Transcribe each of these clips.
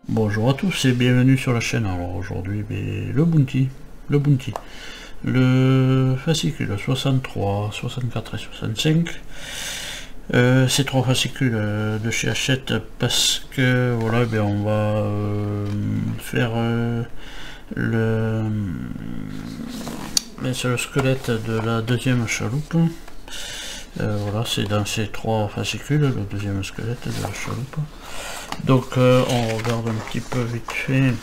Bonjour à tous et bienvenue sur la chaîne. Alors aujourd'hui le bounty, le fascicule 63, 64 et 65. Ces trois fascicules de chez Hachette parce que voilà, on va faire c'est le squelette de la deuxième chaloupe. Voilà, c'est dans ces trois fascicules le deuxième squelette de la chaloupe. Donc on regarde un petit peu vite fait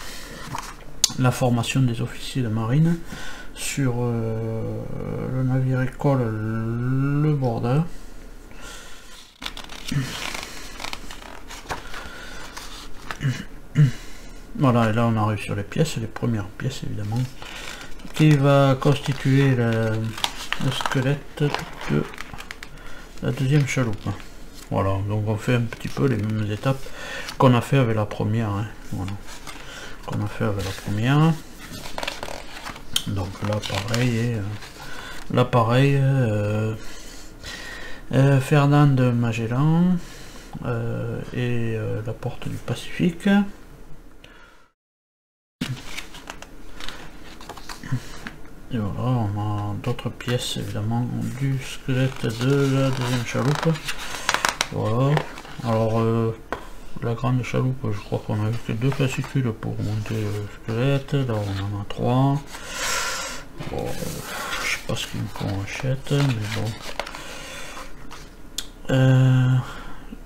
la formation des officiers de marine sur le navire école le Bordeaux. Voilà, et là on arrive sur les pièces, les premières pièces évidemment, qui va constituer le squelette de la deuxième chaloupe. Voilà, donc on fait un petit peu les mêmes étapes qu'on a fait avec la première, hein. Voilà, qu'on a fait avec la première. Donc là pareil, et là pareil, Fernand de Magellan et la porte du Pacifique. Et voilà, on a d'autres pièces évidemment du squelette de la deuxième chaloupe. Voilà, alors la grande chaloupe, je crois qu'on a eu que deux fascicules pour monter le squelette. Là on en a trois. Bon, je sais pas ce qu'il faut qu'on achète, mais bon.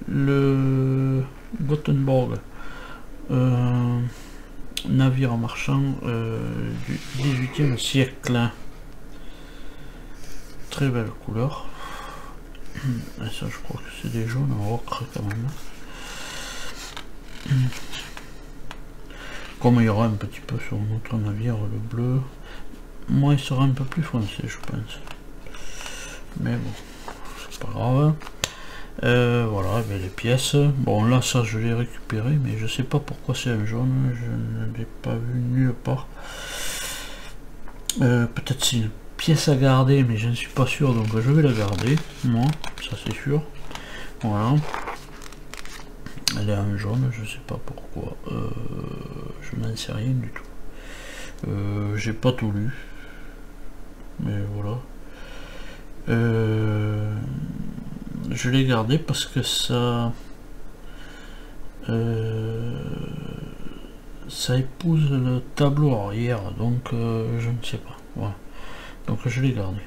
Le Gothenburg, navire marchand du 18e siècle. Très belle couleur. Et ça, je crois que c'est des jaunes en ocre quand même. Comme il y aura un petit peu sur notre navire le bleu, moi il sera un peu plus foncé, je pense. Mais bon, c'est pas grave. Voilà, les pièces. Bon, là, ça je l'ai récupéré, mais je sais pas pourquoi c'est un jaune. Je ne l'ai pas vu nulle part. Peut-être c'est une pièce à garder, mais je ne suis pas sûr, donc je vais la garder, moi, ça c'est sûr. Voilà, elle est en jaune, je sais pas pourquoi, je n'en sais rien du tout. J'ai pas tout lu, mais voilà. Je l'ai gardé parce que ça épouse le tableau arrière, donc je ne sais pas. Voilà. Donc je l'ai gardé.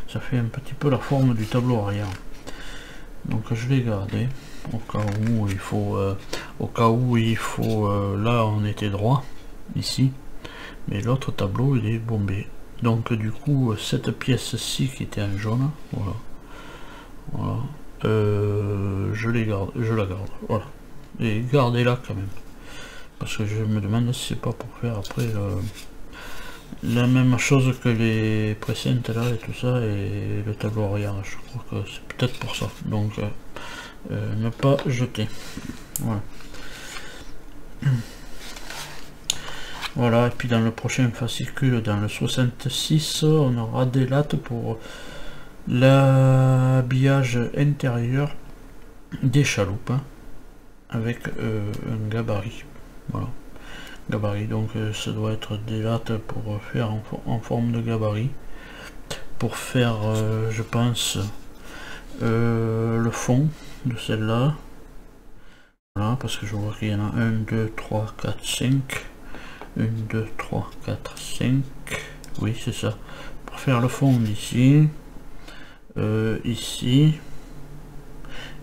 Ça fait un petit peu la forme du tableau arrière. Donc je l'ai gardé au cas où il faut. Là on était droit ici, mais l'autre tableau il est bombé. Donc du coup cette pièce-ci qui était en jaune, voilà. Voilà. Je la garde. Voilà. Et gardez-la quand même. Parce que je me demande si c'est pas pour faire après la même chose que les précédentes là et tout ça, et le tableau arrière. Je crois que c'est peut-être pour ça. Donc ne pas jeter. Voilà. Voilà, et puis dans le prochain fascicule, dans le 66, on aura des lattes pour l'habillage intérieur des chaloupes, hein, avec un gabarit. Voilà, gabarit, donc ça doit être des lattes pour faire en forme de gabarit, pour faire je pense le fond de celle-là. Voilà, parce que je vois qu'il y en a 1, 2, 3, 4, 5. 1, 2, 3, 4, 5. Oui, c'est ça. Pour faire le fond ici. Ici.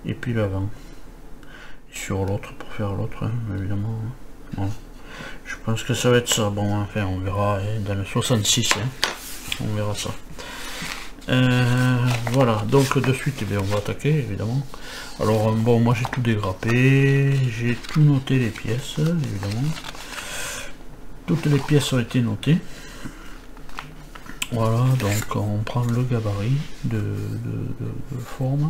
Et puis l'avant. Sur l'autre, pour faire l'autre, hein, évidemment. Voilà. Je pense que ça va être ça. Bon, enfin, on verra hein, dans le 66. Hein, on verra ça. Voilà, donc de suite, eh bien, on va attaquer, évidemment. Alors, bon, moi j'ai tout dégrappé. J'ai tout noté les pièces, évidemment. Toutes les pièces ont été notées. Voilà, donc on prend le gabarit de forme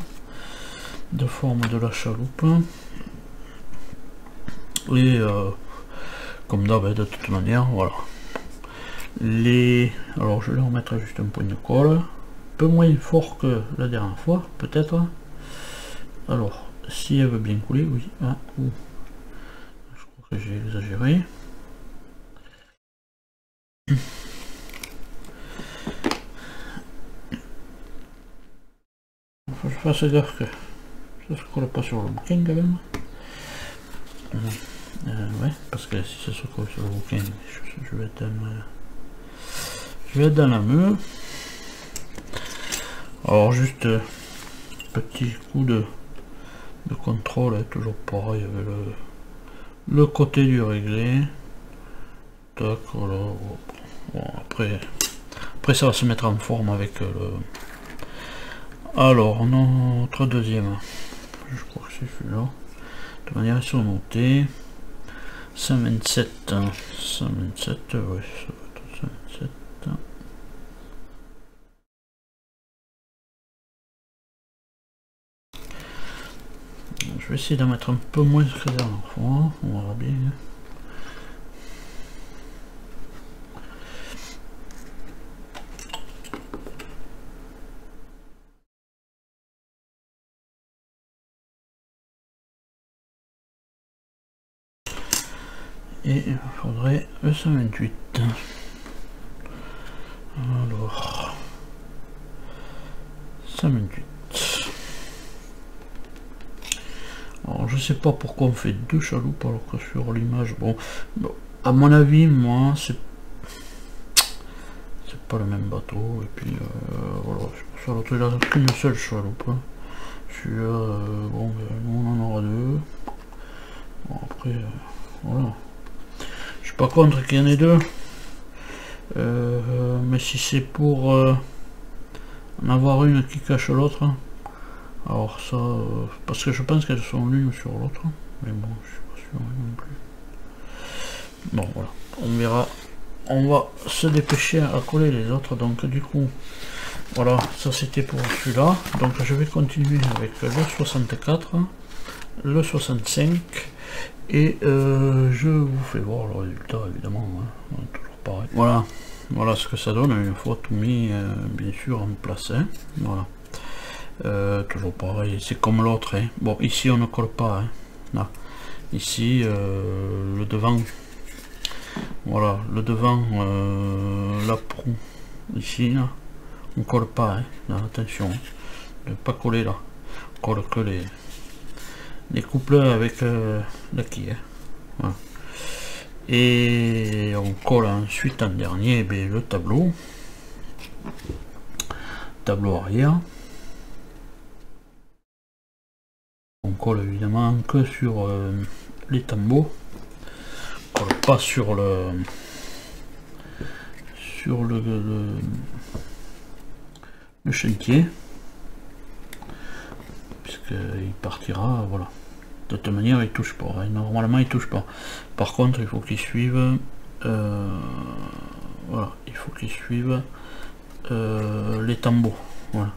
de la chaloupe. Et comme d'hab, de toute manière, voilà. Alors je vais leur mettre juste un point de colle. peu moins fort que la dernière fois, peut-être. Alors, si elle veut bien couler, oui. Ah, je crois que j'ai exagéré. Faut que je fasse gaffe que ça se colle pas sur le bouquin quand même. Ouais, parce que si ça se colle sur le bouquin, je vais être dans la meule. Alors juste petit coup de contrôle, toujours pareil avec le côté du réglé. Tac, voilà. Bon, après ça va se mettre en forme avec le... Alors notre deuxième, je crois que c'est celui-là. De toute manière ils sont notés. 127, ouais, ça va être 127. Je vais essayer d'en mettre un peu moins que la dernière fois, on verra bien. Et il faudrait le 128. Alors 128. Alors je sais pas pourquoi on fait deux chaloupes alors que sur l'image, bon, à mon avis, moi c'est pas le même bateau, et puis voilà, sur l'autre il a qu'une seule chaloupe. Celui-là, bon, on en aura deux. Bon, après, voilà. Je suis pas contre qu'il y en ait deux. Mais si c'est pour en avoir une qui cache l'autre, alors ça, parce que je pense qu'elles sont l'une sur l'autre, mais bon, je suis pas sûr non plus. Bon, voilà, on verra. On va se dépêcher à coller les autres, donc du coup, voilà, ça c'était pour celui-là. Donc je vais continuer avec le 64, le 65, et je vous fais voir le résultat évidemment, hein, toujours pareil. Voilà ce que ça donne une fois tout mis bien sûr en place, hein, voilà. Toujours pareil, c'est comme l'autre, hein. Bon, ici on ne colle pas, hein. Là. Ici le devant, voilà, le devant, la proue ici là, on colle pas, hein. Là, attention, hein, de pas coller là, on colle que les coupleurs avec la quille, hein. Voilà. Et on colle ensuite en dernier le tableau arrière. On colle évidemment que sur les tambours, on colle pas sur le chantier, puisqu'il partira, voilà. De toute manière il touche pas, hein. Normalement il touche pas. Par contre il faut qu'il suive voilà, il faut qu'il suive les tambours, voilà.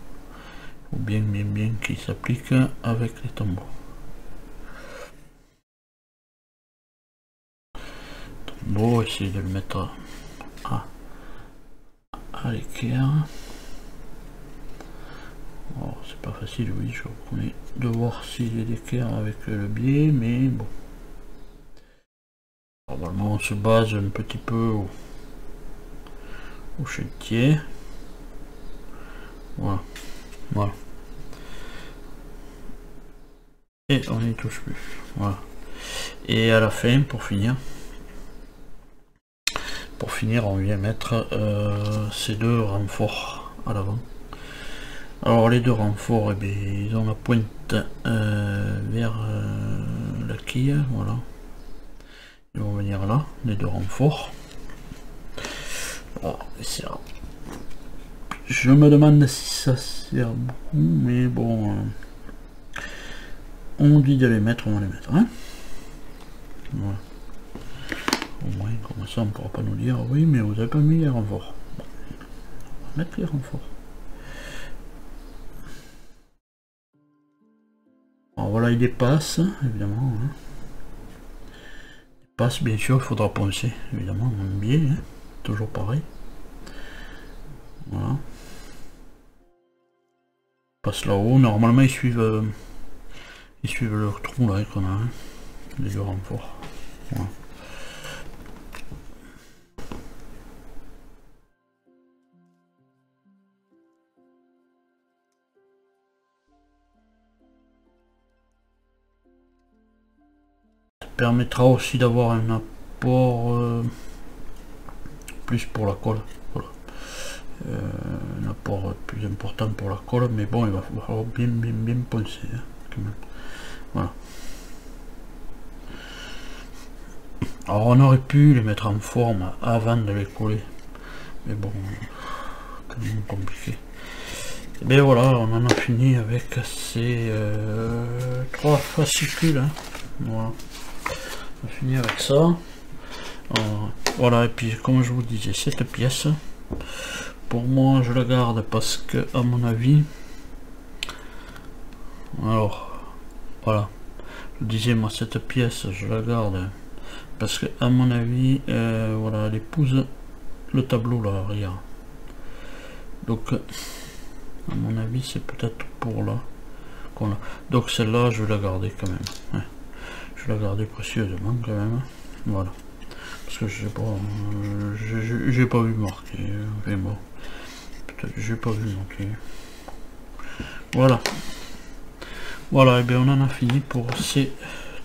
Il faut bien qu'il s'applique avec les tambours. Tambour, essayer de le mettre à l'équerre. Oh, c'est pas facile, oui, je reconnais, de voir s'il est d'équerre avec le biais, mais bon. Normalement on se base un petit peu au chantier. Voilà. Voilà. Et on n'y touche plus. Voilà. Et à la fin, pour finir, on vient mettre ces deux renforts à l'avant. Alors les deux renforts, eh bien, ils ont la pointe vers la quille, voilà. Ils vont venir là, les deux renforts. Alors, je me demande si ça sert beaucoup, mais bon, on dit de les mettre, on va les mettre, hein. Voilà. Au moins, comme ça, on ne pourra pas nous dire, oui, mais vous n'avez pas mis les renforts. Bon, on va mettre les renforts. Alors voilà, il dépasse, évidemment, hein. Il passe, bien sûr, il faudra poncer, évidemment, un biais, hein. Toujours pareil. Voilà. passent là-haut. Normalement ils suivent leur trou là qu'on a, hein, les deux renforts. Voilà. Permettra aussi d'avoir un apport plus pour la colle, voilà. Un apport plus important pour la colle, mais bon, il va falloir bien poncer, hein, quand même. Voilà. Alors on aurait pu les mettre en forme avant de les coller, mais bon, quand même compliqué. Et bien voilà, on en a fini avec ces 3 fascicules, hein. Voilà. On a fini avec ça. Voilà, et puis comme je vous disais, cette pièce, pour moi je la garde parce que à mon avis, alors voilà, je disais moi cette pièce je la garde parce que à mon avis, voilà, elle épouse le tableau là, regarde. Donc à mon avis c'est peut-être pour là qu'on a. Donc celle-là je vais la garder quand même, ouais. Je vais la garder précieusement quand même, voilà. Parce que je sais pas, j'ai pas vu marquer, mais bon, peut-être j'ai pas vu marquer. Voilà. Voilà, et bien on en a fini pour ces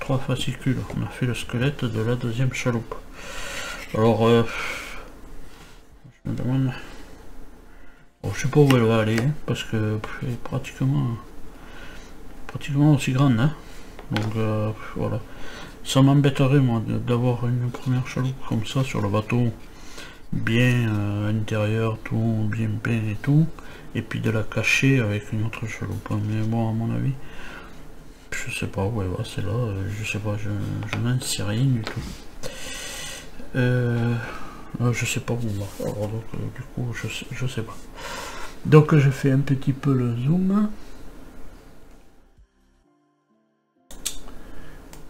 3 fascicules. On a fait le squelette de la deuxième chaloupe. Alors, je me demande, bon, je sais pas où elle va aller, hein, parce que elle est pratiquement aussi grande, hein. Donc voilà. Ça m'embêterait moi d'avoir une première chaloupe comme ça sur le bateau, bien intérieur, tout bien peint et tout, et puis de la cacher avec une autre chaloupe. Mais bon, à mon avis, je sais pas où elle va, c'est là, je sais pas, je n'en sais rien du tout. Je sais pas où on va. Alors donc du coup je sais pas. Donc je fais un petit peu le zoom.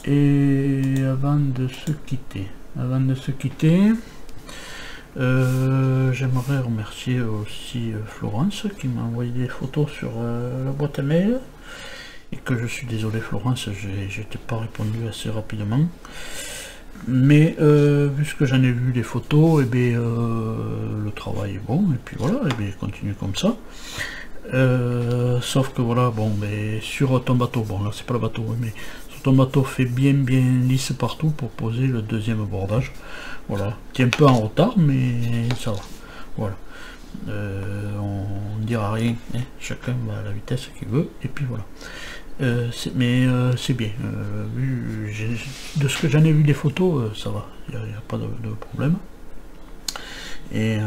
Et avant de se quitter, j'aimerais remercier aussi Florence qui m'a envoyé des photos sur la boîte à mail, et que je suis désolé Florence, j'étais pas répondu assez rapidement, mais puisque j'en ai vu les photos, et bien le travail est bon, et puis voilà, et bien continue comme ça. Sauf que voilà, bon, mais sur ton bateau, bon là c'est pas le bateau, mais ton bateau fait bien lisse partout pour poser le deuxième bordage. Voilà, c'est un peu en retard, mais ça va. Voilà, on ne dira rien, hein. Chacun va à la vitesse qu'il veut, et puis voilà. C'est bien. De ce que j'en ai vu des photos, ça va, il n'y a pas de problème. Et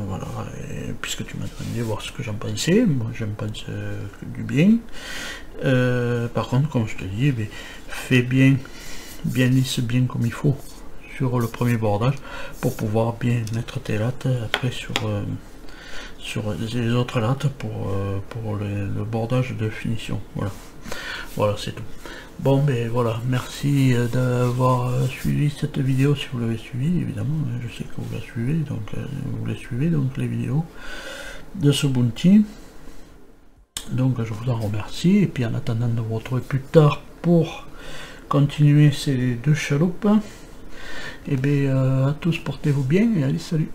voilà, et puisque tu m'as demandé voir ce que j'en pensais, moi j'en pense du bien. Par contre, comme je te dis, eh fais bien lisse, bien comme il faut sur le premier bordage pour pouvoir bien mettre tes lattes après sur les autres lattes pour le bordage de finition. Voilà, c'est tout. Bon, ben voilà, merci d'avoir suivi cette vidéo. Si vous l'avez suivi, évidemment, je sais que vous la suivez, donc les vidéos de ce bounty. Donc je vous en remercie, et puis en attendant de vous retrouver plus tard pour continuer ces 2 chaloupes, et bien à tous, portez-vous bien et allez, salut.